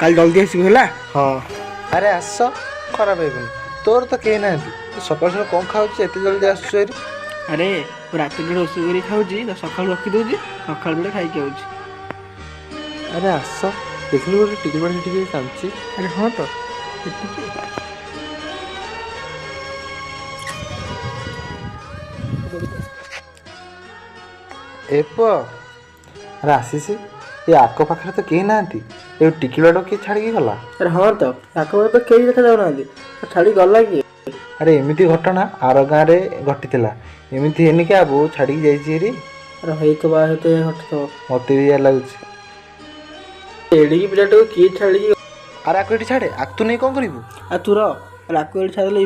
କାଲି ଜଲ୍ଦି ଆସିବୁ ହେଲା। ହଁ ଆରେ ଆସ, ଖରାପ ହେବନି। ତୋର ତ କେହି ନାହାନ୍ତି, ତୁ ସକାଳୁ ସକାଳୁ କ'ଣ ଖାଉଛୁ ଏତେ ଜଲ୍ଦି ଆସୁଛୁ ଏରି? ଆରେ ମୁଁ ରାତିରେ ରୋଷେଇ କରି ଖାଉଛି, ତ ସକାଳୁ ରଖିଦେଉଛି, ସକାଳୁ ବେଳେ ଖାଇକି ଆଉଛି। ଆରେ ଆସ, ଦେଖିଲୁ ଗୋଟେ ଟିକିଲି ପାଣି ଟିକେ କାନ୍ଦୁଛି। ଆରେ ହଁ ତ ଏତିକି। ଏ ପୁଅ, ଆରେ ଆସିସି, ଏ ଆଖପାଖରେ ତ କେହି ନାହାନ୍ତି, ଏ ଟିକିଲି ବାଟ କିଏ ଛାଡ଼ିକି ଗଲା? ଆରେ ହଁ ତ ଆଖପାଖରେ ତ କେହି ଦେଖା ଯାଉନାହାନ୍ତି, ଛାଡ଼ି ଗଲା କିଏ? ଆରେ ଏମିତି ଘଟଣା ଆର ଗାଁରେ ଘଟିଥିଲା, ଏମିତି ହେଇନି କି ଆ ବୋଉ ଛାଡ଼ିକି ଯାଇଛି ହେରି। ଆରେ ହେଇଥିବ ହয়তো ଘଟିଥିବ। ମୋତେ ବି ଏଇଆ ଲାଗୁଛି। ଏଡ଼ିକି ପିଲାଟାକୁ କିଏ ଛାଡ଼ିକି? ଆରେ ଆକୁ ଏଠି ଛାଡ଼େ, ଆକୁ ତୁ ନେଇ କ'ଣ କରିବୁ? ଆଉ ତୁ ରହ, ଆକୁ ଏଠି ଛାଡ଼ିଦେଲେ